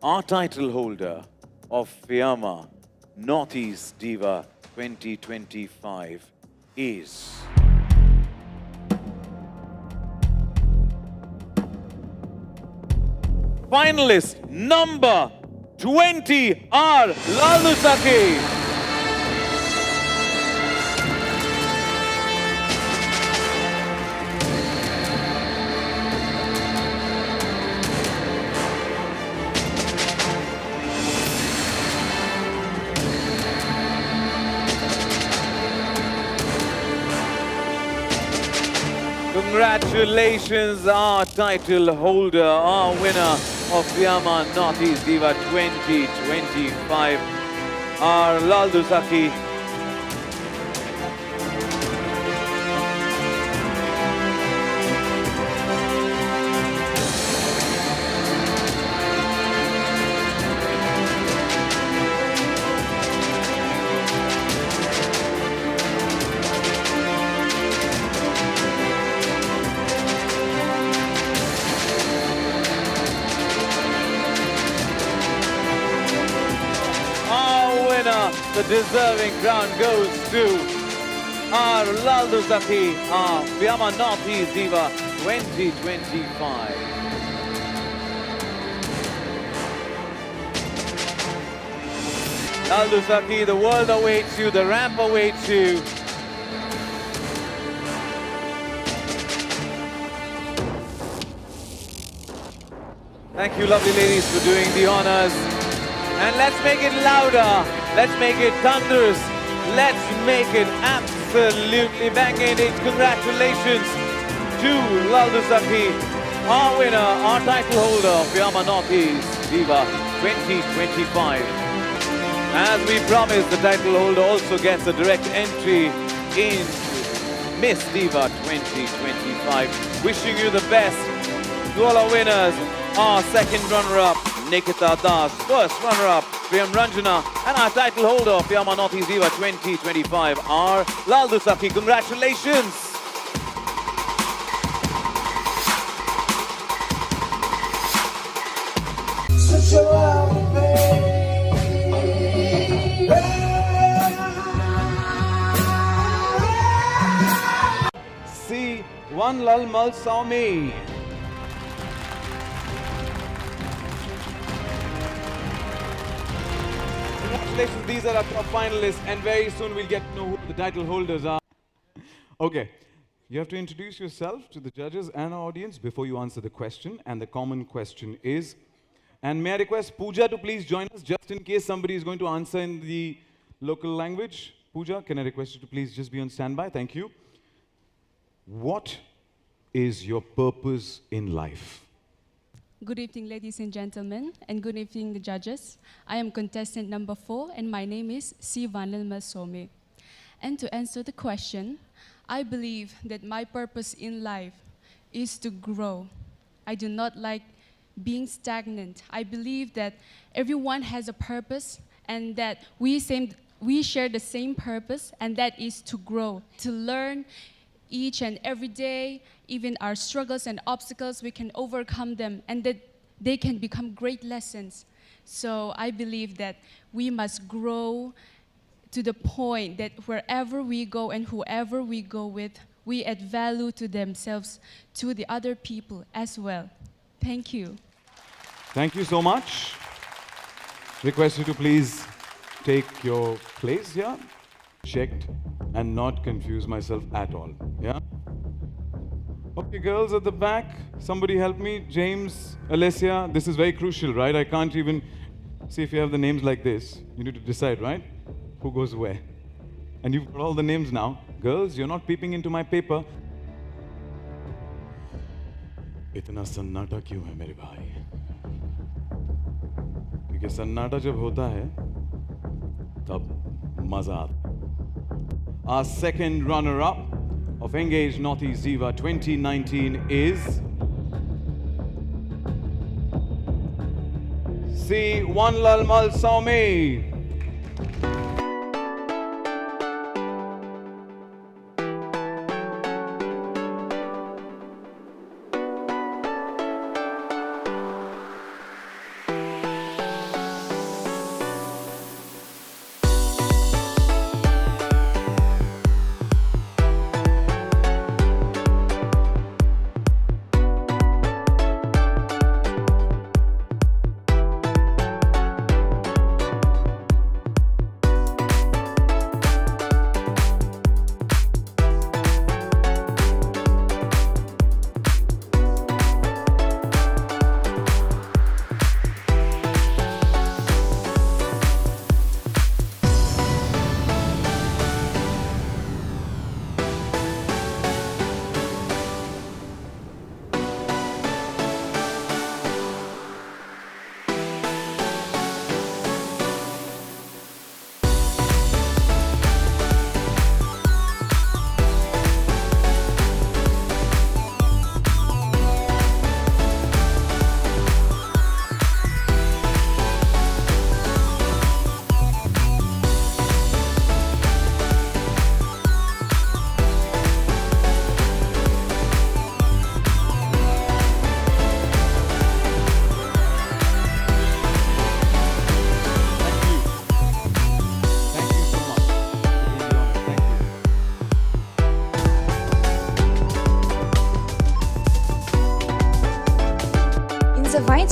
Our title holder of Fiamma Northeast Diva 2025 is... finalist number 20, R. Lalnusaki. Congratulations, our title holder, our winner of Fiamma Northeast Diva 2025, our Lalnusaki. The deserving crown goes to our Lalnusaki, our Fiamma Northeast Diva 2025. Lalnusaki, the world awaits you, the ramp awaits you. Thank you, lovely ladies, for doing the honors. And let's make it louder. Let's make it thunderous. Let's make it absolutely banging. Congratulations to Lalnusaki, our winner, our title holder, Fiamma Northeast Diva 2025. As we promised, the title holder also gets a direct entry into Miss Diva 2025. Wishing you the best. To all our winners, our second runner-up, Nikita Das, first runner-up, Priyam Ranjana, and our title holder of Fiamma Northeast Diva 2025, our Lalnusaki. Congratulations! See, one Lal Mal saw me. Congratulations, these are our top finalists, and very soon we'll get to know who the title holders are. Okay, you have to introduce yourself to the judges and our audience before you answer the question, and the common question is, and may I request Pooja to please join us, just in case somebody is going to answer in the local language. Pooja, can I request you to please just be on standby? Thank you. What is your purpose in life? Good evening, ladies and gentlemen, and good evening, the judges. I am contestant number 4, and my name is C. Vanilma Some. And to answer the question, I believe that my purpose in life is to grow. I do not like being stagnant. I believe that everyone has a purpose, and that we share the same purpose, and that is to grow, to learn each and every day. Even our struggles and obstacles, we can overcome them, and that they can become great lessons. So I believe that we must grow to the point that wherever we go and whoever we go with, we add value to themselves, to the other people as well. Thank you. Thank you so much. Request you to please take your place here. Checked and not confuse myself at all. Yeah? Okay, girls at the back, somebody help me. James, Alessia, this is very crucial, right? I can't even see if you have the names like this. You need to decide, right? Who goes where? And you've got all the names now. Girls, you're not peeping into my paper. इतना सन्नाटा क्यों है मेरे भाई? क्योंकि सन्नाटा जब होता है, तब मजा आता है. Our second runner-up of Engage Northeast Diva 2019 is C. Wanlal Malsawmi.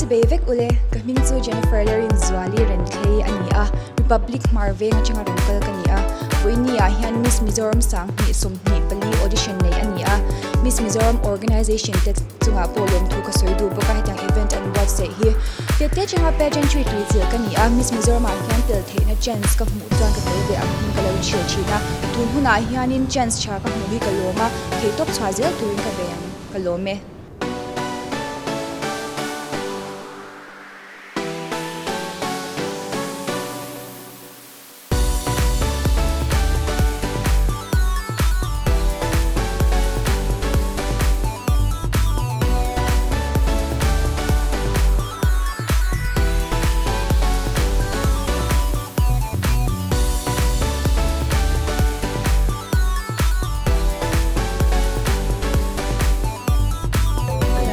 Bevek ule kaming chu Jennifer Lerin Zwali ren klei ania Republic Marve nga changa rankal kania voinia hian Miss Mizoram sang ni somni pali audition nei ania Miss Mizoram organization te chunga polom thu ka soidu boka hetang event and what say hi te changa pageantry tu zil kania Miss Mizoram hian tel theina chance ka mu chuan ka te ang hin ka lo chil china tun huna hianin chance cha ka mu hi ka loma ke top chhazel tuin ka beang ka lome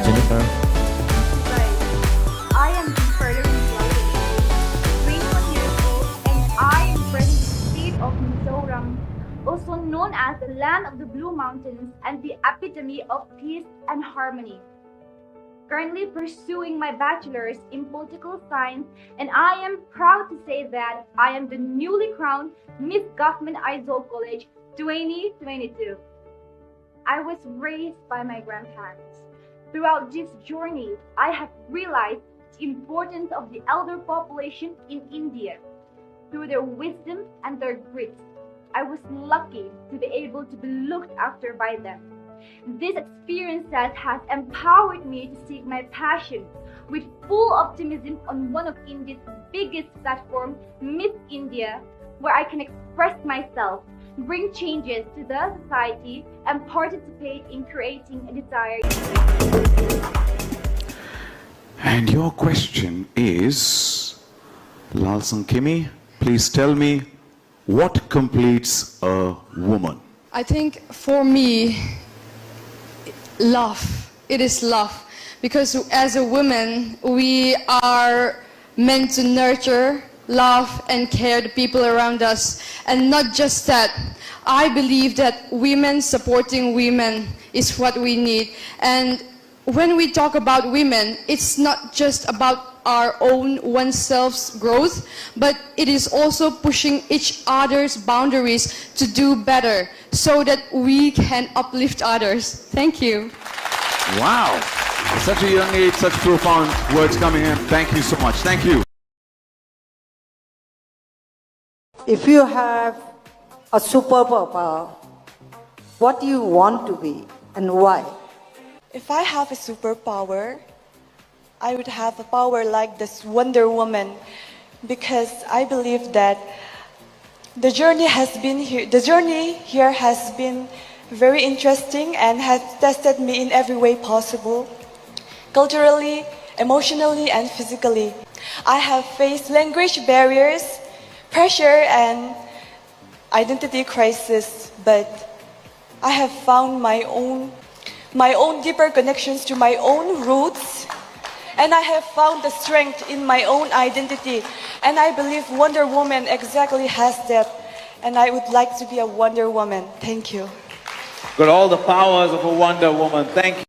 Jennifer. I am Diva, 21 years old, and I am from the state of Mizoram, also known as the land of the Blue Mountains and the epitome of peace and harmony. Currently pursuing my bachelor's in political science, and I am proud to say that I am the newly crowned Miss Government Aizawl College 2022. I was raised by my grandparents. Throughout this journey, I have realized the importance of the elder population in India. Through their wisdom and their grit, I was lucky to be able to be looked after by them. This experience has empowered me to seek my passion with full optimism on one of India's biggest platforms, Miss India, where I can express myself, bring changes to the society, and participate in creating a desired. And your question is, Lalsan Kimi, please tell me, what completes a woman? I think for me, love. It is love. Because as a woman, we are meant to nurture, love, and care the people around us. And not just that. I believe that women supporting women is what we need. And when we talk about women, it's not just about our own oneself's growth, but it is also pushing each other's boundaries to do better so that we can uplift others. Thank you. Wow! At such a young age, such profound words coming in. Thank you so much. Thank you. If you have a superpower, what do you want to be and why? If I have a superpower, I would have a power like this Wonder Woman, because I believe that the journey here has been very interesting and has tested me in every way possible, culturally, emotionally, and physically. I have faced language barriers, pressure, and identity crisis, but I have found my own deeper connections to my own roots, and I have found the strength in my own identity, and I believe Wonder Woman exactly has that, and I would like to be a Wonder Woman. Thank you. Got all the powers of a Wonder Woman. Thank you.